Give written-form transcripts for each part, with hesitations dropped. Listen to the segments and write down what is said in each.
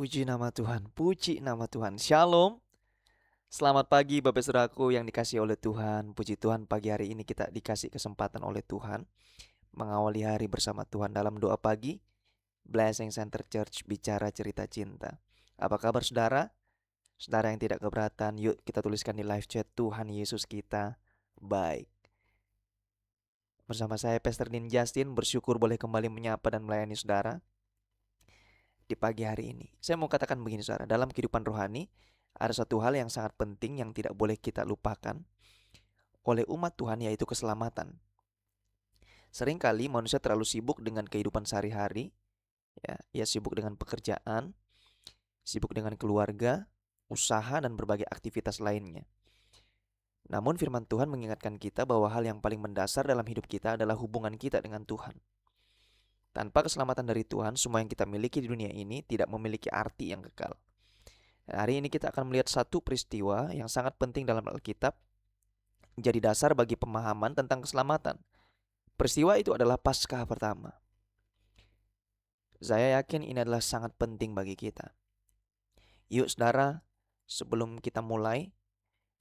Puji nama Tuhan, puji nama Tuhan. Shalom. Selamat pagi Bapak Saudaraku yang dikasihi oleh Tuhan. Puji Tuhan, pagi hari ini kita dikasih kesempatan oleh Tuhan mengawali hari bersama Tuhan dalam doa pagi Blessing Center Church bicara cerita cinta. Apa kabar saudara? Saudara yang tidak keberatan, yuk kita tuliskan di live chat, Tuhan Yesus kita baik. Bersama saya Pastor Din Justin, bersyukur boleh kembali menyapa dan melayani saudara di pagi hari ini. Saya mau katakan begini saudara, dalam kehidupan rohani ada satu hal yang sangat penting yang tidak boleh kita lupakan oleh umat Tuhan, yaitu keselamatan. Seringkali manusia terlalu sibuk dengan kehidupan sehari-hari, ia sibuk dengan pekerjaan, sibuk dengan keluarga, usaha, dan berbagai aktivitas lainnya. Namun firman Tuhan mengingatkan kita bahwa hal yang paling mendasar dalam hidup kita adalah hubungan kita dengan Tuhan. Tanpa keselamatan dari Tuhan, semua yang kita miliki di dunia ini tidak memiliki arti yang kekal. Hari ini kita akan melihat satu peristiwa yang sangat penting dalam Alkitab, jadi dasar bagi pemahaman tentang keselamatan. Peristiwa itu adalah Paskah pertama. Saya yakin ini adalah sangat penting bagi kita. Yuk saudara, sebelum kita mulai,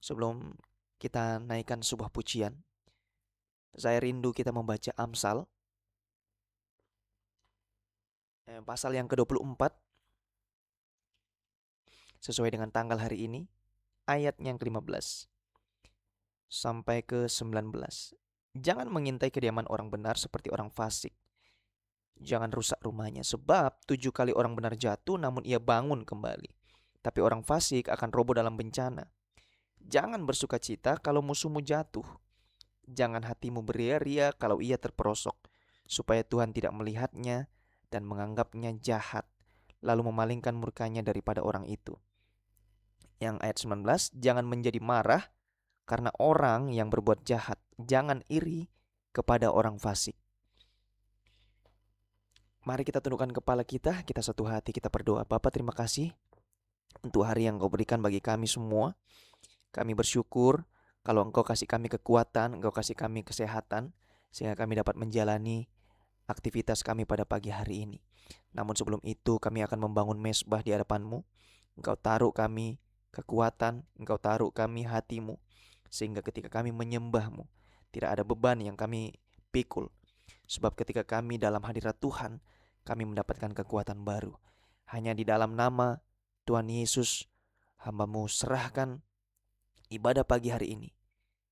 sebelum kita naikkan sebuah pujian, saya rindu kita membaca Amsal pasal yang ke-24 sesuai dengan tanggal hari ini, ayat yang ke-15 sampai ke-19. Jangan mengintai kediaman orang benar seperti orang fasik. Jangan rusak rumahnya, sebab 7 kali orang benar jatuh namun ia bangun kembali. Tapi orang fasik akan roboh dalam bencana. Jangan bersuka cita kalau musuhmu jatuh. Jangan hatimu beria-ria kalau ia terperosok, supaya Tuhan tidak melihatnya dan menganggapnya jahat, lalu memalingkan murkanya daripada orang itu. Yang ayat 19, jangan menjadi marah karena orang yang berbuat jahat. Jangan iri kepada orang fasik. Mari kita tundukkan kepala kita satu hati, kita berdoa. Bapa, terima kasih untuk hari yang Kau berikan bagi kami semua. Kami bersyukur kalau Engkau kasih kami kekuatan, Engkau kasih kami kesehatan, sehingga kami dapat menjalani aktivitas kami pada pagi hari ini. Namun sebelum itu kami akan membangun mezbah di hadapan-Mu. Engkau taruh kami kekuatan, Engkau taruh kami hati-Mu, sehingga ketika kami menyembah-Mu, tidak ada beban yang kami pikul. Sebab ketika kami dalam hadirat Tuhan, kami mendapatkan kekuatan baru. Hanya di dalam nama Tuhan Yesus, hamba-Mu serahkan ibadah pagi hari ini.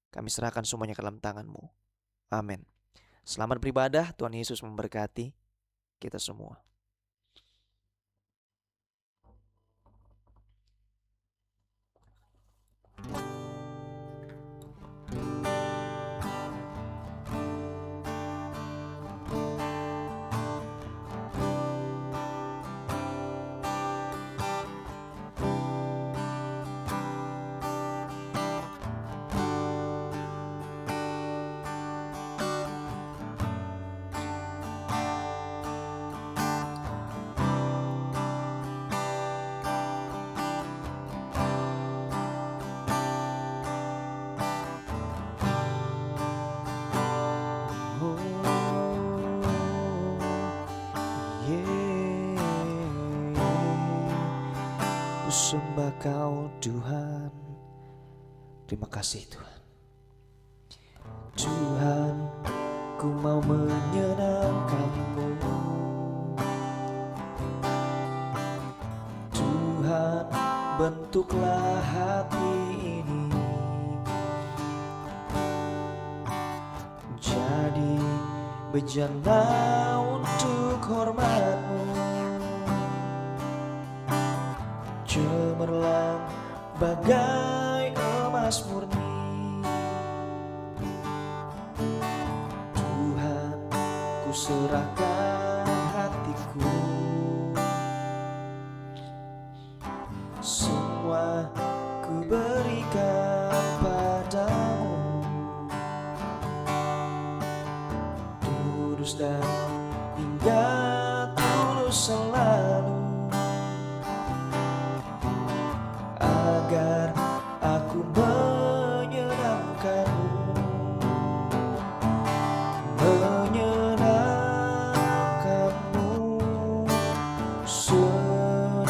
Kami serahkan semuanya ke dalam tangan-Mu. Amin. Selamat beribadah, Tuhan Yesus memberkati kita semua. Sembah Kau Tuhan. Terima kasih Tuhan. Tuhan, ku mau menyenangkan-Mu. Tuhan, bentuklah hati ini jadi bejana untuk hormat-Mu. Cemerlang bagai emas murni. Tuhan, ku serahkan hatiku. Semua ku berikan padamu. Tulus dan hingga tulus selalu. Agar aku menyenangkan-Mu, menyenangkan-Mu, senang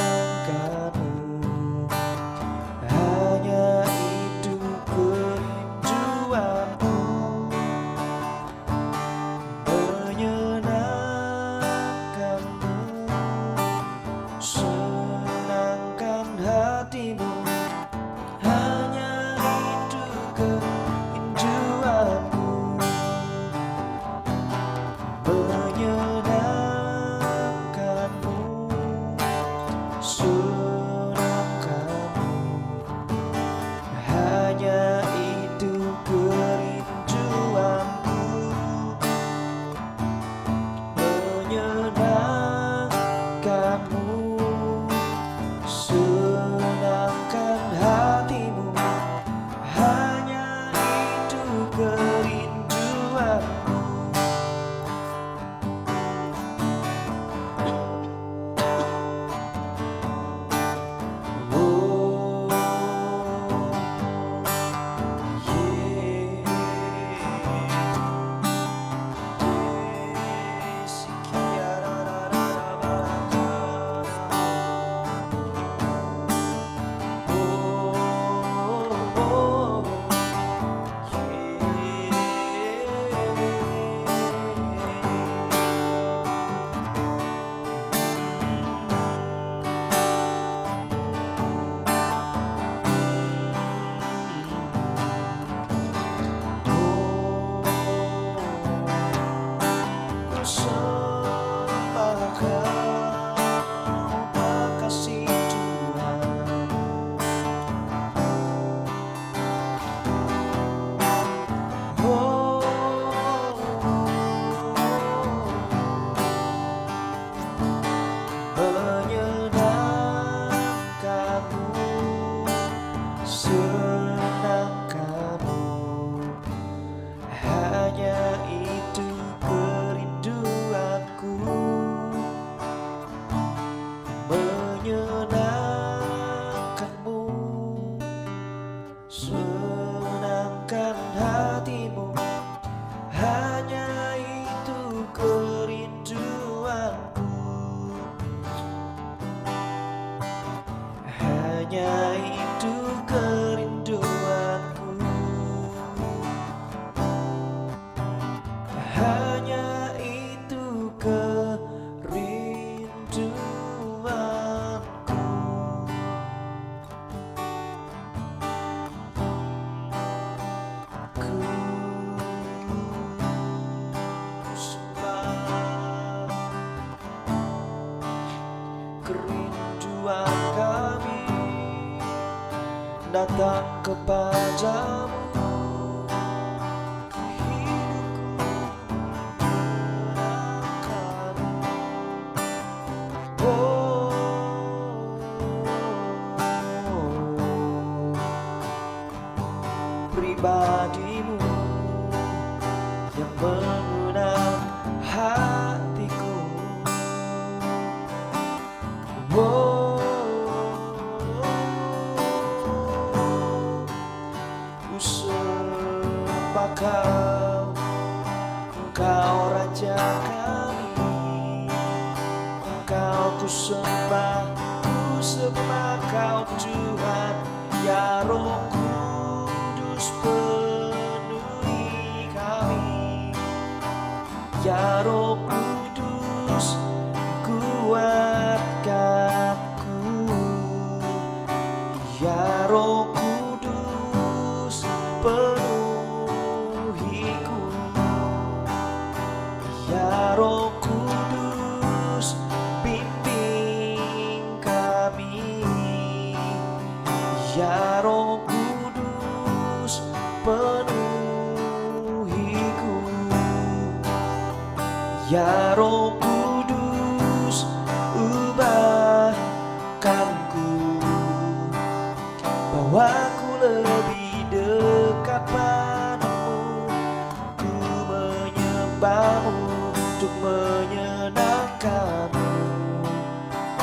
senangkanmu. Hanya itu kerinduanku, menyenangkanmu, senangkan hatimu. Hanya itu kerinduanku, hanya itu kerinduanku, hanya itu kerinduanku. Ku sembah kerinduan kami datang kepadamu. Hidupku menyenangkanmu. Pribadimu yang mengenal hatiku. Ku sembah kau, engkau Raja kami. Engkau ku sembah kau Tuhan. Ya Roh Kudus penuhi kami. Ya Roh Kudus kuatkanku. Ya Roh Kudus penuhiku. Ya Roh Kudus bimbing kami. Ya Roh Kudus penuhiku. Ya Roh Kudus ubahkanku, bawaku lebih dekat padamu. Ku menyembahmu untuk menyenangkanmu.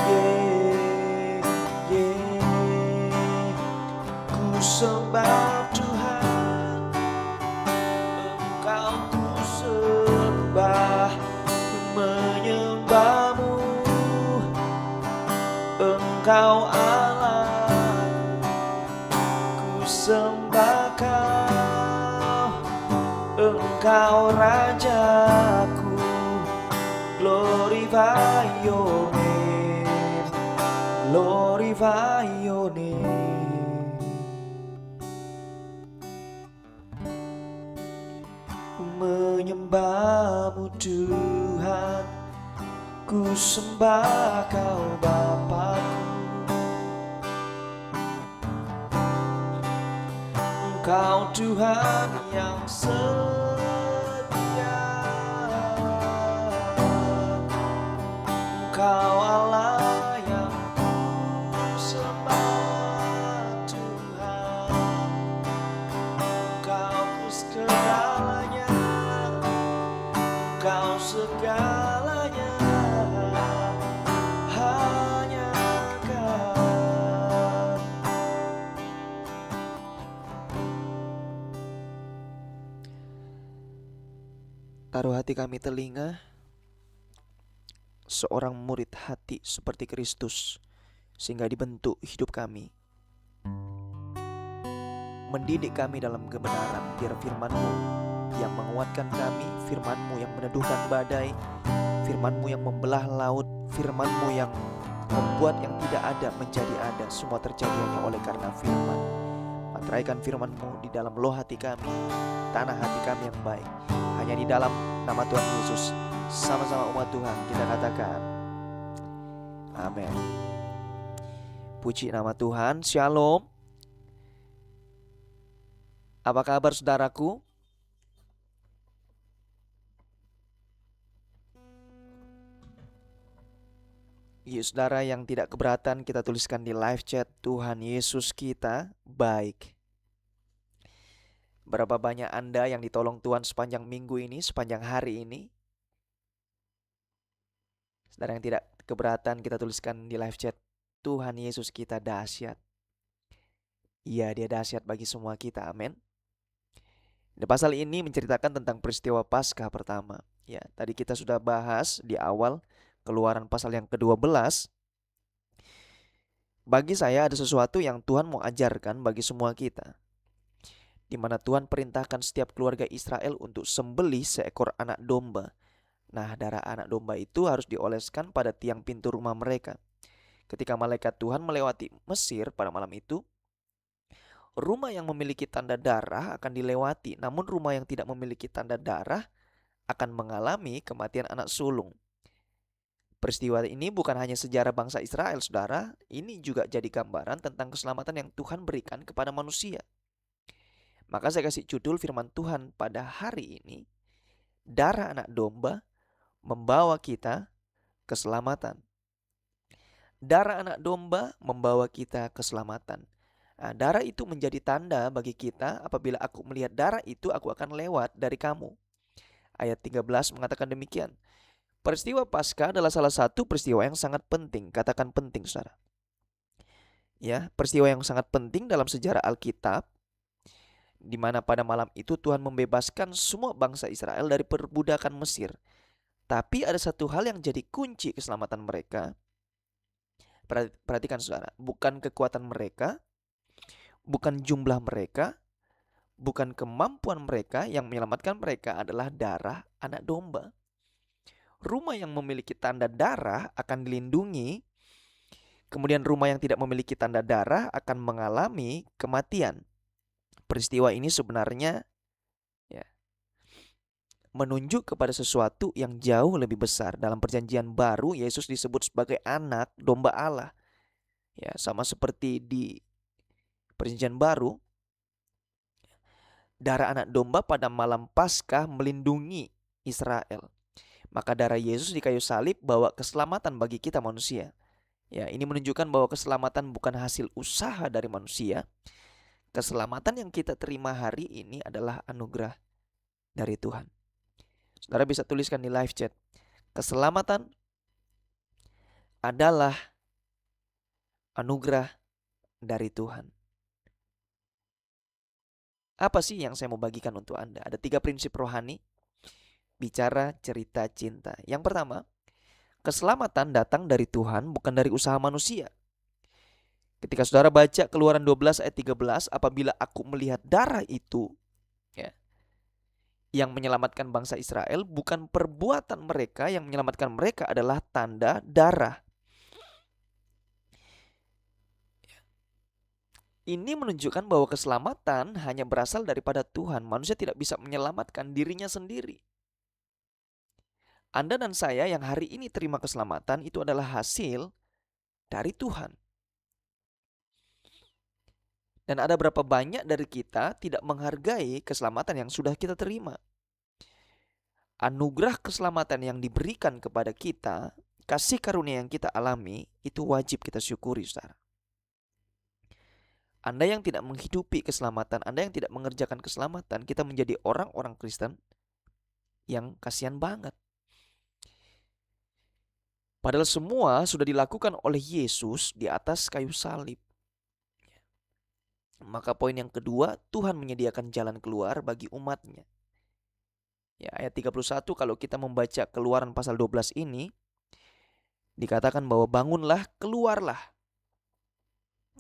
Yeah, yeah. Ku sembah Tuhan, Engkau ku sembah, menyembahmu. Engkau Allah, ku sembah kau. Engkau Rajaku, glorify your name, glorify your name. Menyembahmu Tuhan, ku sembah kau Bapakku. Engkau Tuhan yang setia, Engkau Allah yang ku sembah Tuhan. Engkau ku segalanya, Engkau segalanya, hanya Kau. Taruh hati kami telinga, seorang murid hati seperti Kristus, sehingga dibentuk hidup kami. Mendidik kami dalam kebenaran, biar firman-Mu yang menguatkan kami, firman-Mu yang meneduhkan badai, firman-Mu yang membelah laut, firman-Mu yang membuat yang tidak ada menjadi ada. Semua terjadi hanya oleh karena firman. Materaikan firman-Mu di dalam loh hati kami, tanah hati kami yang baik. Hanya di dalam nama Tuhan Yesus, sama-sama umat Tuhan kita katakan amin. Puji nama Tuhan. Shalom. Apa kabar saudaraku? Yuk saudara yang tidak keberatan, kita tuliskan di live chat, Tuhan Yesus kita baik. Berapa banyak Anda yang ditolong Tuhan sepanjang minggu ini, sepanjang hari ini? Saudara yang tidak keberatan, kita tuliskan di live chat, Tuhan Yesus kita dahsyat. Iya, dia dahsyat bagi semua kita, amin. Di pasal ini menceritakan tentang peristiwa Paskah pertama. Ya, tadi kita sudah bahas di awal Keluaran pasal yang ke-12. Bagi saya ada sesuatu yang Tuhan mau ajarkan bagi semua kita, di mana Tuhan perintahkan setiap keluarga Israel untuk sembelih seekor anak domba. Nah, darah anak domba itu harus dioleskan pada tiang pintu rumah mereka. Ketika malaikat Tuhan melewati Mesir pada malam itu, rumah yang memiliki tanda darah akan dilewati, namun rumah yang tidak memiliki tanda darah akan mengalami kematian anak sulung. Peristiwa ini bukan hanya sejarah bangsa Israel, saudara. Ini juga jadi gambaran tentang keselamatan yang Tuhan berikan kepada manusia. Maka saya kasih judul firman Tuhan pada hari ini, darah anak domba membawa kita keselamatan. Darah anak domba membawa kita keselamatan. Nah, darah itu menjadi tanda bagi kita. Apabila aku melihat darah itu, aku akan lewat dari kamu. Ayat 13 mengatakan demikian. Peristiwa Paskah adalah salah satu peristiwa yang sangat penting. Katakan penting, saudara. Ya, peristiwa yang sangat penting dalam sejarah Alkitab, di mana pada malam itu Tuhan membebaskan semua bangsa Israel dari perbudakan Mesir. Tapi ada satu hal yang jadi kunci keselamatan mereka. Perhatikan saudara, bukan kekuatan mereka, bukan jumlah mereka, bukan kemampuan mereka yang menyelamatkan mereka, adalah darah anak domba. Rumah yang memiliki tanda darah akan dilindungi, kemudian rumah yang tidak memiliki tanda darah akan mengalami kematian. Peristiwa ini sebenarnya ya, menunjuk kepada sesuatu yang jauh lebih besar. Dalam perjanjian baru, Yesus disebut sebagai anak domba Allah. Ya, sama seperti di perjanjian baru, darah anak domba pada malam Paskah melindungi Israel. Maka darah Yesus di kayu salib bawa keselamatan bagi kita manusia. Ya, ini menunjukkan bahwa keselamatan bukan hasil usaha dari manusia. Keselamatan yang kita terima hari ini adalah anugerah dari Tuhan. Saudara bisa tuliskan di live chat, keselamatan adalah anugerah dari Tuhan. Apa sih yang saya mau bagikan untuk Anda? Ada 3 prinsip rohani bicara cerita cinta. Yang pertama, keselamatan datang dari Tuhan, bukan dari usaha manusia. Ketika saudara baca Keluaran 12 ayat 13, apabila aku melihat darah itu, ya, yang menyelamatkan bangsa Israel, bukan perbuatan mereka yang menyelamatkan mereka, adalah tanda darah. Ini menunjukkan bahwa keselamatan hanya berasal daripada Tuhan. Manusia tidak bisa menyelamatkan dirinya sendiri. Anda dan saya yang hari ini terima keselamatan itu adalah hasil dari Tuhan. Dan ada berapa banyak dari kita tidak menghargai keselamatan yang sudah kita terima. Anugerah keselamatan yang diberikan kepada kita, kasih karunia yang kita alami, itu wajib kita syukuri, saudara. Anda yang tidak menghidupi keselamatan, Anda yang tidak mengerjakan keselamatan, kita menjadi orang-orang Kristen yang kasihan banget. Padahal semua sudah dilakukan oleh Yesus di atas kayu salib. Maka poin yang kedua, Tuhan menyediakan jalan keluar bagi umatnya. Ya, ayat 31 kalau kita membaca Keluaran pasal 12 ini, dikatakan bahwa bangunlah, keluarlah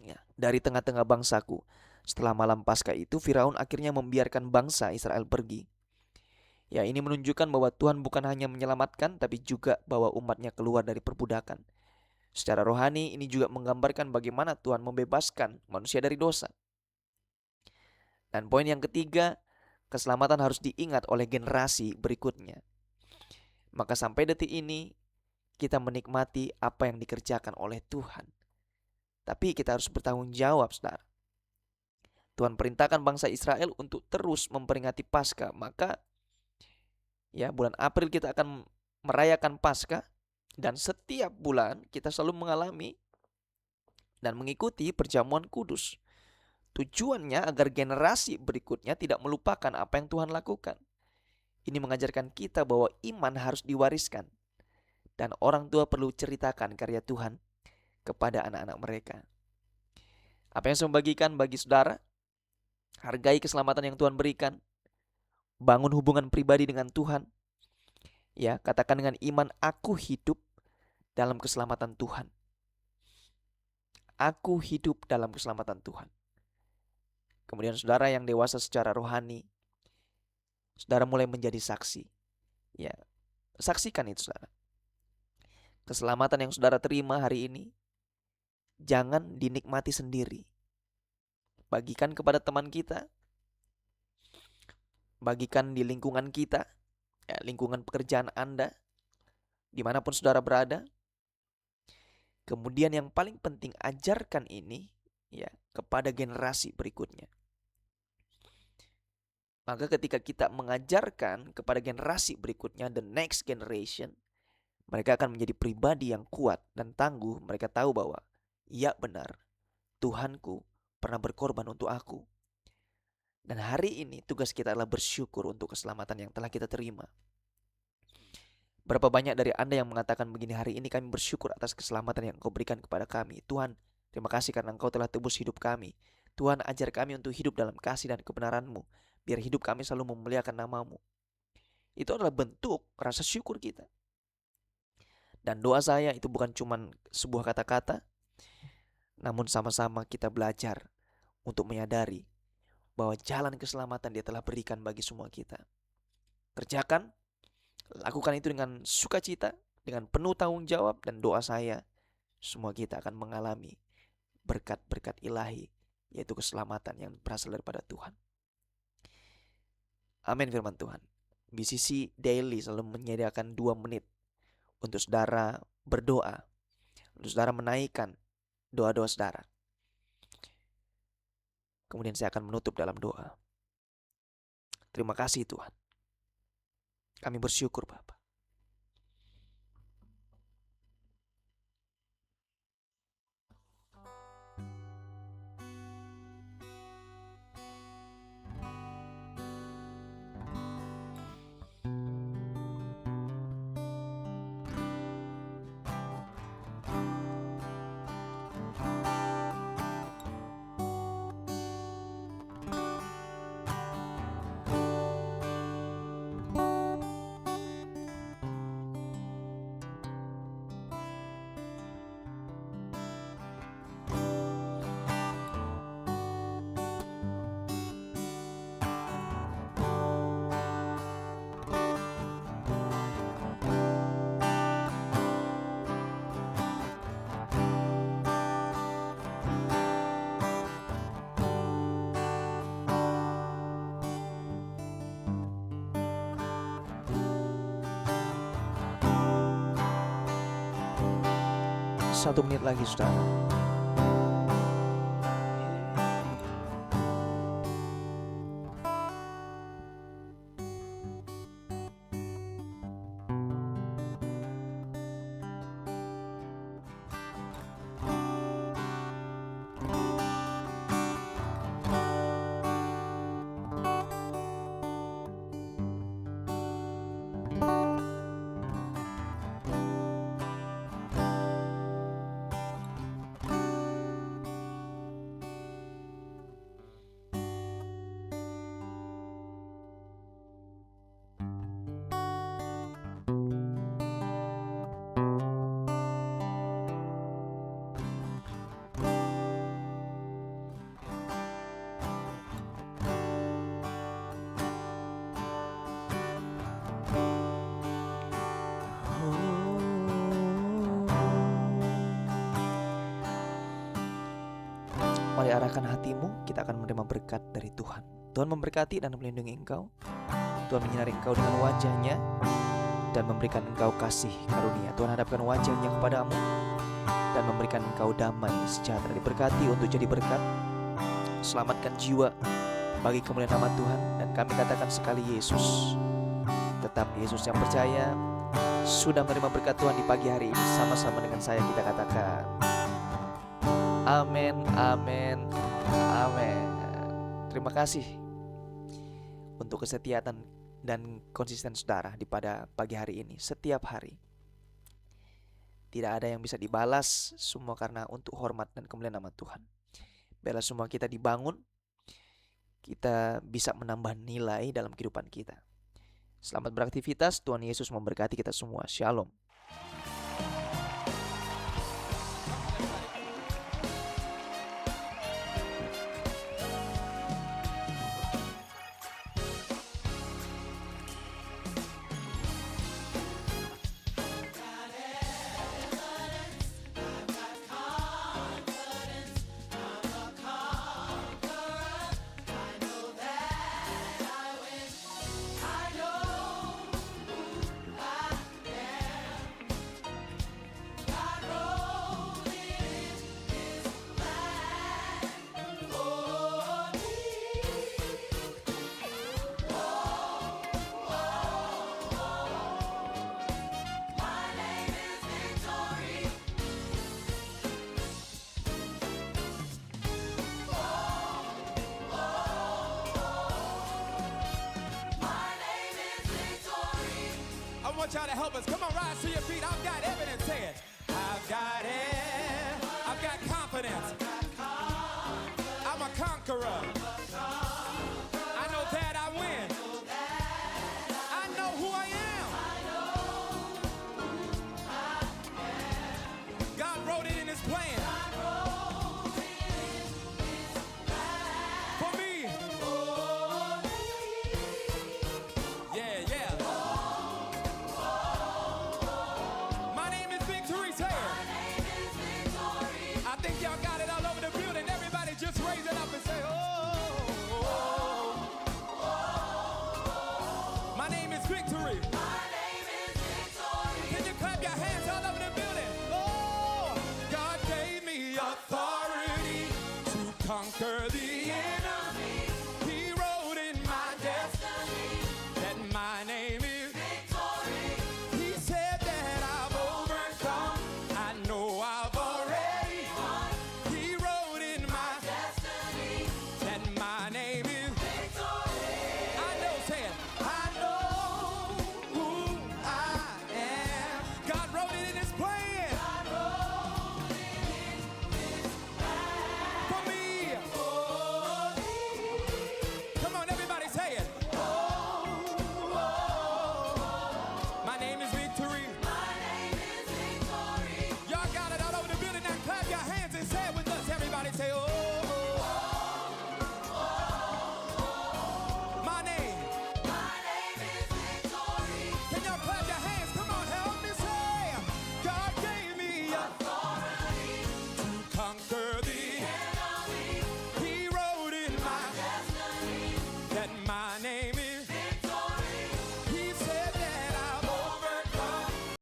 ya, dari tengah-tengah bangsaku. Setelah malam Paskah itu, Firaun akhirnya membiarkan bangsa Israel pergi. Ya, ini menunjukkan bahwa Tuhan bukan hanya menyelamatkan, tapi juga bahwa umatnya keluar dari perbudakan. Secara rohani ini juga menggambarkan bagaimana Tuhan membebaskan manusia dari dosa. Dan poin yang ketiga, keselamatan harus diingat oleh generasi berikutnya. Maka sampai detik ini kita menikmati apa yang dikerjakan oleh Tuhan. Tapi kita harus bertanggung jawab, saudara. Tuhan perintahkan bangsa Israel untuk terus memperingati Paskah. Maka ya bulan April kita akan merayakan Paskah. Dan setiap bulan kita selalu mengalami dan mengikuti perjamuan kudus. Tujuannya agar generasi berikutnya tidak melupakan apa yang Tuhan lakukan. Ini mengajarkan kita bahwa iman harus diwariskan, dan orang tua perlu ceritakan karya Tuhan kepada anak-anak mereka. Apa yang saya bagikan bagi saudara, hargai keselamatan yang Tuhan berikan, bangun hubungan pribadi dengan Tuhan. Ya, katakan dengan iman, aku hidup dalam keselamatan Tuhan. Aku hidup dalam keselamatan Tuhan. Kemudian saudara yang dewasa secara rohani, saudara mulai menjadi saksi. Ya, saksikan itu saudara. Keselamatan yang saudara terima hari ini, jangan dinikmati sendiri. Bagikan kepada teman kita, bagikan di lingkungan kita, ya, lingkungan pekerjaan Anda, dimanapun saudara berada. Kemudian yang paling penting, ajarkan ini ya kepada generasi berikutnya. Maka ketika kita mengajarkan kepada generasi berikutnya, the next generation, mereka akan menjadi pribadi yang kuat dan tangguh. Mereka tahu bahwa, ya benar, Tuhanku pernah berkorban untuk aku. Dan hari ini tugas kita adalah bersyukur untuk keselamatan yang telah kita terima. Berapa banyak dari Anda yang mengatakan begini, hari ini kami bersyukur atas keselamatan yang Engkau berikan kepada kami. Tuhan, terima kasih karena Engkau telah tebus hidup kami. Tuhan, ajar kami untuk hidup dalam kasih dan kebenaran-Mu, biar hidup kami selalu memuliakan nama-Mu. Itu adalah bentuk rasa syukur kita. Dan doa saya itu bukan cuma sebuah kata-kata, namun sama-sama kita belajar untuk menyadari bahwa jalan keselamatan Dia telah berikan bagi semua kita. Kerjakan, lakukan itu dengan sukacita, dengan penuh tanggung jawab, dan doa saya, semua kita akan mengalami berkat-berkat ilahi, yaitu keselamatan yang berasal daripada Tuhan. Amin firman Tuhan. BCC Daily selalu menyediakan 2 menit untuk saudara berdoa, untuk saudara menaikkan doa-doa saudara. Kemudian saya akan menutup dalam doa. Terima kasih Tuhan. Kami bersyukur Bapa. Satu menit lagi saudara. Mari arahkan hatimu, kita akan menerima berkat dari Tuhan. Tuhan memberkati dan melindungi engkau. Tuhan menyinari engkau dengan wajah-Nya dan memberikan engkau kasih karunia. Tuhan hadapkan wajah-Nya kepadamu dan memberikan engkau damai sejahtera. Diberkati untuk jadi berkat. Selamatkan jiwa bagi kemuliaan nama Tuhan. Dan kami katakan sekali Yesus. Tetap Yesus yang percaya, sudah menerima berkat Tuhan di pagi hari ini. Sama-sama dengan saya kita katakan amin, amin, amin. Terima kasih untuk kesetiaan dan konsisten saudara di pada pagi hari ini. Setiap hari tidak ada yang bisa dibalas, semua karena untuk hormat dan kemuliaan nama Tuhan. Biarlah semua kita dibangun, kita bisa menambah nilai dalam kehidupan kita. Selamat beraktivitas, Tuhan Yesus memberkati kita semua. Shalom. I want y'all to help us. Come on, rise to your feet. I've got evidence. Say it. I've got it. I've got confidence. I'm a conqueror. I know that I win. I know who I am. God wrote it in His plan. For me. Yeah, yeah. My name is Victory. Say it. I think y'all got it all over the building. Everybody just raise it up and say, oh. My name is Victory. Can you clap your hands all over the building? Oh, God gave me authority to conquer the enemy.